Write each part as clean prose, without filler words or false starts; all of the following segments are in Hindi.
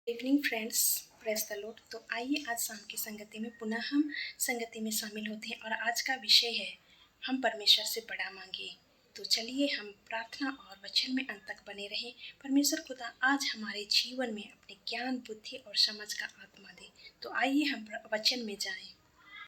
Evening friends, press the Lord. तो आइए आज शाम की संगति में पुनः हम संगति में शामिल होते हैं और आज का विषय है हम परमेश्वर से बड़ा मांगे। तो चलिए हम प्रार्थना और वचन में अंत तक बने रहें। परमेश्वर खुदा आज हमारे जीवन में अपने ज्ञान, बुद्धि और समझ का आत्मा दे। तो आइए हम वचन में जाएं।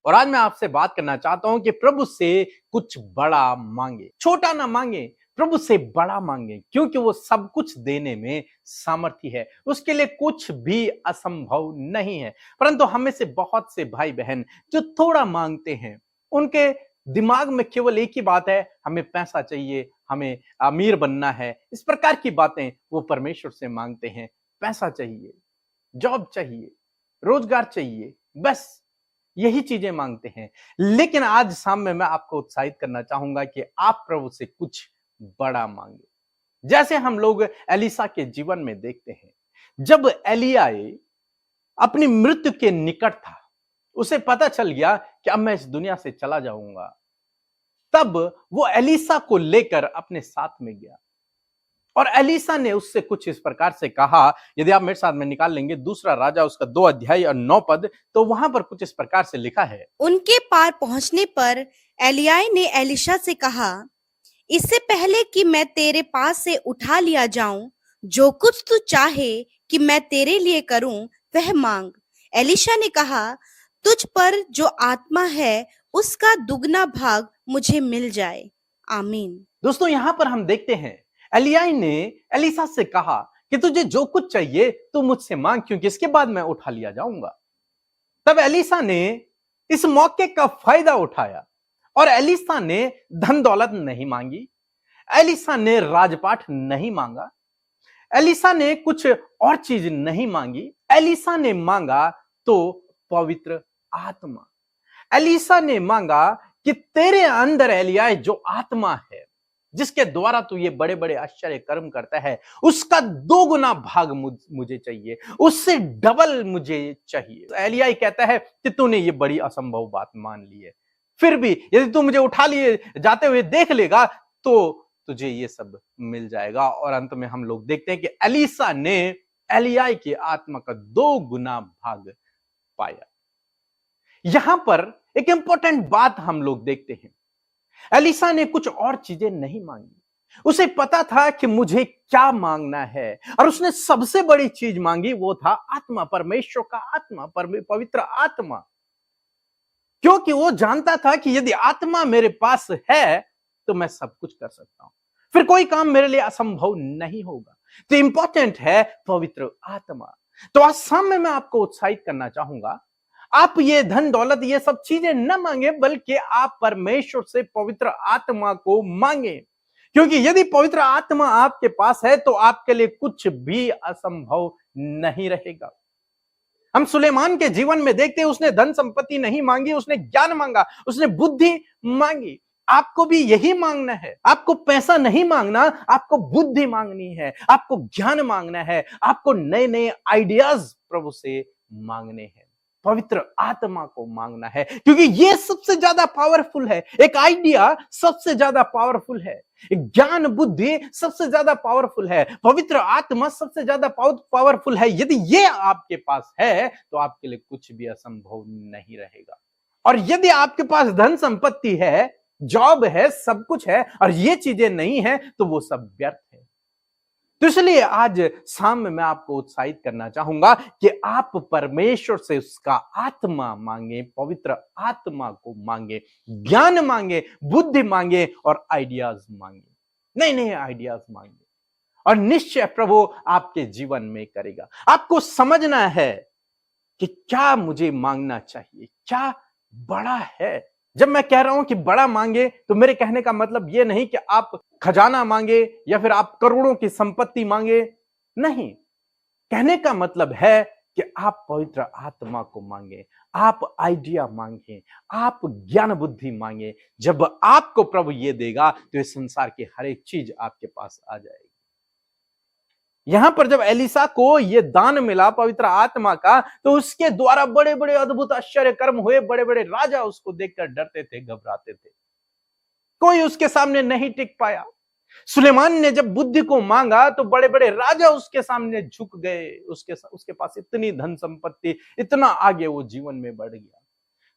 और आज मैं आपसे बात करना चाहता हूं कि प्रभु से कुछ बड़ा मांगे। छोटा ना मांगे, प्रभु से बड़ा मांगे, क्योंकि वो सब कुछ देने में सामर्थी है। उसके लिए कुछ भी असंभव नहीं है। परंतु हमें से बहुत से भाई बहन जो थोड़ा मांगते हैं, उनके दिमाग में केवल एक ही बात है, हमें पैसा चाहिए, हमें अमीर बनना है। इस प्रकार की बातें वो परमेश्वर से मांगते हैं। पैसा चाहिए, जॉब चाहिए, रोजगार चाहिए, बस यही चीजें मांगते हैं। लेकिन आज शाम में मैं आपको उत्साहित करना चाहूंगा कि आप प्रभु से कुछ बड़ा मांगे। जैसे हम लोग एलिसा के जीवन में देखते हैं, जब एलियाह अपनी मृत्यु के निकट था, उसे पता चल गया कि अब मैं इस दुनिया से चला जाऊंगा, तब वो एलिसा को लेकर अपने साथ में गया और एलिसा ने उससे कुछ इस प्रकार से कहा। यदि आप मेरे साथ में निकाल लेंगे दूसरा राजा उसका 2 अध्याय और 9 पद, तो वहां पर कुछ इस प्रकार से लिखा है। उनके पार पहुंचने पर एलिय्याह ने एलीशा से कहा, इससे पहले कि मैं तेरे पास से उठा लिया जाऊं, जो कुछ तू चाहे कि मैं तेरे लिए करूं वह मांग। एलीशा ने कहा, तुझ पर जो आत्मा है उसका दुगना भाग मुझे मिल जाए। आमीन। दोस्तों, यहां पर हम देखते हैं एलिय्याह ने एलिसा से कहा कि तुझे जो कुछ चाहिए तू मुझसे मांग, क्योंकि इसके बाद मैं उठा लिया जाऊंगा। तब एलिसा ने इस मौके का फायदा उठाया और एलिसा ने धन दौलत नहीं मांगी, एलिसा ने राजपाट नहीं मांगा, एलिसा ने कुछ और चीज नहीं मांगी। एलिसा ने मांगा तो पवित्र आत्मा। एलिसा ने मांगा कि तेरे अंदर एलिय्याह जो आत्मा है, जिसके द्वारा तू ये बड़े बड़े आश्चर्य कर्म करता है, उसका 2 गुना भाग मुझे चाहिए, उससे डबल मुझे चाहिए। तो एलिय्याह कहता है कि तूने ये बड़ी असंभव बात मान ली है, फिर भी यदि तू मुझे उठा लिए जाते हुए देख लेगा तो तुझे ये सब मिल जाएगा। और अंत में हम लोग देखते हैं कि एलिसा ने एलिय्याह की आत्मा का 2 गुना भाग पाया। यहां पर एक इंपॉर्टेंट बात हम लोग देखते हैं, एलिसा ने कुछ और चीजें नहीं मांगी। उसे पता था कि मुझे क्या मांगना है, और उसने सबसे बड़ी चीज मांगी, वो था आत्मा, परमेश्वर का आत्मा, पवित्र आत्मा। क्योंकि वो जानता था कि यदि आत्मा मेरे पास है तो मैं सब कुछ कर सकता हूं, फिर कोई काम मेरे लिए असंभव नहीं होगा। तो इंपॉर्टेंट है पवित्र आत्मा। तो आज शाम में मैं आपको उत्साहित करना चाहूंगा, आप ये धन दौलत ये सब चीजें न मांगे, बल्कि आप परमेश्वर से पवित्र आत्मा को मांगे। क्योंकि यदि पवित्र आत्मा आपके पास है तो आपके लिए कुछ भी असंभव नहीं रहेगा। हम सुलेमान के जीवन में देखते हैं, उसने धन संपत्ति नहीं मांगी, उसने ज्ञान मांगा, उसने बुद्धि मांगी। आपको भी यही मांगना है। आपको पैसा नहीं मांगना, आपको बुद्धि मांगनी है, आपको ज्ञान मांगना है, आपको नए नए आइडियाज प्रभु से मांगने हैं, पवित्र आत्मा को मांगना है। क्योंकि ये सबसे ज्यादा पावरफुल है। एक आइडिया सबसे ज्यादा पावरफुल है, ज्ञान बुद्धि सबसे ज्यादा पावरफुल है, पवित्र आत्मा सबसे ज्यादा पावरफुल है। यदि ये आपके पास है तो आपके लिए कुछ भी असंभव नहीं रहेगा। और यदि आपके पास धन संपत्ति है, जॉब है, सब कुछ है, और ये चीजें नहीं है, तो वो सब व्यर्थ है। तो इसलिए आज शाम में मैं आपको उत्साहित करना चाहूंगा कि आप परमेश्वर से उसका आत्मा मांगे, पवित्र आत्मा को मांगे, ज्ञान मांगे, बुद्धि मांगे और आइडियाज मांगे, नए नए आइडियाज मांगे, और निश्चय प्रभु आपके जीवन में करेगा। आपको समझना है कि क्या मुझे मांगना चाहिए, क्या बड़ा है। जब मैं कह रहा हूं कि बड़ा मांगे, तो मेरे कहने का मतलब यह नहीं कि आप खजाना मांगे या फिर आप करोड़ों की संपत्ति मांगे, नहीं। कहने का मतलब है कि आप पवित्र आत्मा को मांगे, आप आइडिया मांगे, आप ज्ञान बुद्धि मांगे। जब आपको प्रभु ये देगा तो इस संसार की हर एक चीज आपके पास आ जाएगी। यहां पर जब एलिसा को यह दान मिला पवित्र आत्मा का, तो उसके द्वारा बड़े बड़े अद्भुत आश्चर्य कर्म हुए। बड़े बड़े राजा उसको देखकर डरते थे, घबराते थे, कोई उसके सामने नहीं टिक पाया। सुलेमान ने जब बुद्धि को मांगा तो बड़े बड़े राजा उसके सामने झुक गए, उसके पास इतनी धन संपत्ति, इतना आगे वो जीवन में बढ़ गया।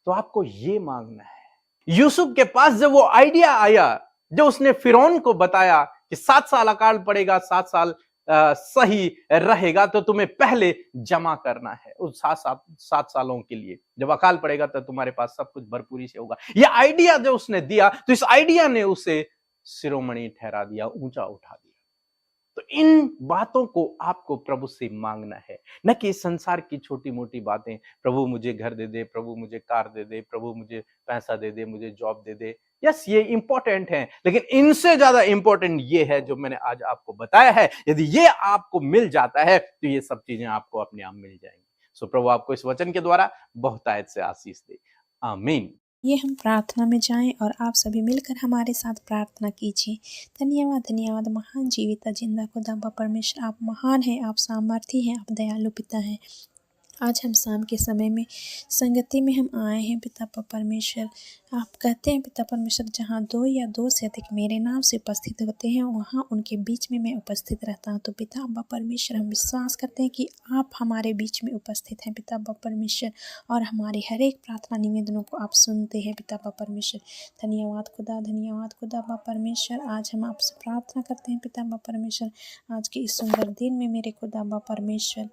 तो आपको ये मांगना है। यूसुफ के पास जब वो आइडिया आया, जो उसने फिरौन को बताया कि 7 साल अकाल पड़ेगा, 7 साल सही रहेगा, तो तुम्हें पहले जमा करना है उस 7 सालों के लिए। जब अकाल पड़ेगा तो तुम्हारे पास सब कुछ भरपूरी से होगा। यह आइडिया जो उसने दिया, तो इस आइडिया ने उसे शिरोमणि ठहरा दिया, ऊंचा उठा दिया। तो इन बातों को आपको प्रभु से मांगना है, न कि संसार की छोटी मोटी बातें। प्रभु मुझे घर दे दे, प्रभु मुझे कार दे दे, प्रभु मुझे पैसा दे दे, मुझे जॉब दे दे। यस, ये इंपॉर्टेंट है, लेकिन इनसे ज्यादा इंपॉर्टेंट ये है जो मैंने आज आपको बताया है। यदि ये आपको मिल जाता है तो ये सब चीजें आपको अपने आप मिल जाएंगी। सो प्रभु आपको इस वचन के द्वारा बहुतायत से आशीष दे। आमीन। ये हम प्रार्थना में जाएं और आप सभी मिलकर हमारे साथ प्रार्थना कीजिए। धन्यवाद, धन्यवाद महान जीविता जिंदा खुदा परमेश्वर, आप महान हैं, आप सामर्थी हैं, आप दयालु पिता हैं। आज हम शाम के समय में संगति में हम आए हैं पिता परमेश्वर। आप कहते हैं पिता परमेश्वर, जहाँ 2 या 2 से अधिक मेरे नाम से उपस्थित होते हैं, वहाँ उनके बीच में मैं उपस्थित रहता हूँ। तो पिता परमेश्वर, हम विश्वास करते हैं कि आप हमारे बीच में उपस्थित हैं पिता परमेश्वर, और हमारी हर एक प्रार्थना निवेदनों को आप सुनते हैं पिता परमेश्वर। धन्यवाद खुदा, धन्यवाद खुदा परमेश्वर। आज हम आपसे प्रार्थना करते हैं पिता परमेश्वर, आज के इस सुंदर दिन में मेरे खुदा परमेश्वर,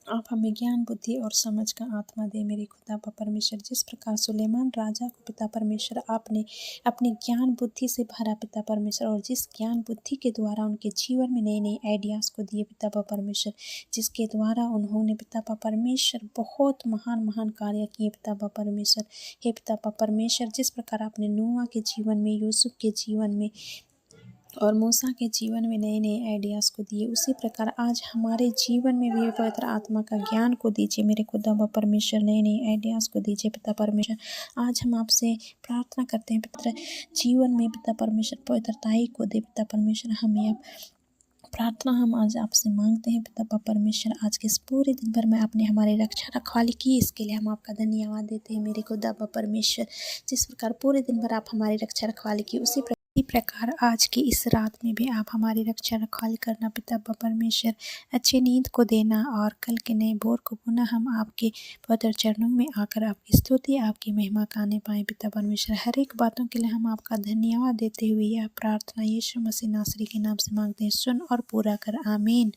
आप हमें ज्ञान, बुद्धि और समझ का आत्मा दे मेरे खुदा परमेश्वर। जिस प्रकार सुलेमान राजा को पिता परमेश्वर आपने अपने ज्ञान बुद्धि से भरा पिता परमेश्वर, और जिस ज्ञान बुद्धि के द्वारा उनके जीवन में नए नए आइडियाज़ को दिए पिता परमेश्वर, जिसके द्वारा उन्होंने पिता परमेश्वर बहुत महान महान कार्य किए पिता परमेश्वर। हे पिता परमेश्वर, जिस प्रकार आपने नूह के जीवन में, यूसुफ के जीवन में और मूसा के जीवन में नए नए आइडियाज़ को दिए, उसी प्रकार आज हमारे जीवन में भी पवित्र आत्मा का ज्ञान को दीजिए मेरे खुदा परमेश्वर। नए नए आइडियाज़ को दीजिए पिता परमेश्वर। आज हम आपसे प्रार्थना करते हैं पिता, जीवन में पिता परमेश्वर पवित्रताई को दे पिता परमेश्वर। हमें अब प्रार्थना हम आज आपसे मांगते हैं पिता परमेश्वर। आज के इस पूरे दिन भर में आपने हमारी रक्षा रखवाली की, इसके लिए हम आपका धन्यवाद देते हैं मेरे खुदा परमेश्वर। जिस प्रकार पूरे दिन भर आप हमारी रक्षा रखवाली की, उसी प्रकार आज की इस रात में भी आप हमारी रक्षा रखवाली करना पिता परमेश्वर। अच्छी नींद को देना, और कल के नए भोर को पुनः हम आपके पवित्र चरणों में आकर आपकी स्तुति, आपकी महिमा गाने पाएँ पिता परमेश्वर। हर एक बातों के लिए हम आपका धन्यवाद देते हुए यह प्रार्थना यीशु मसीह नासरी के नाम से मांगते हैं, सुन और पूरा कर। आमीन।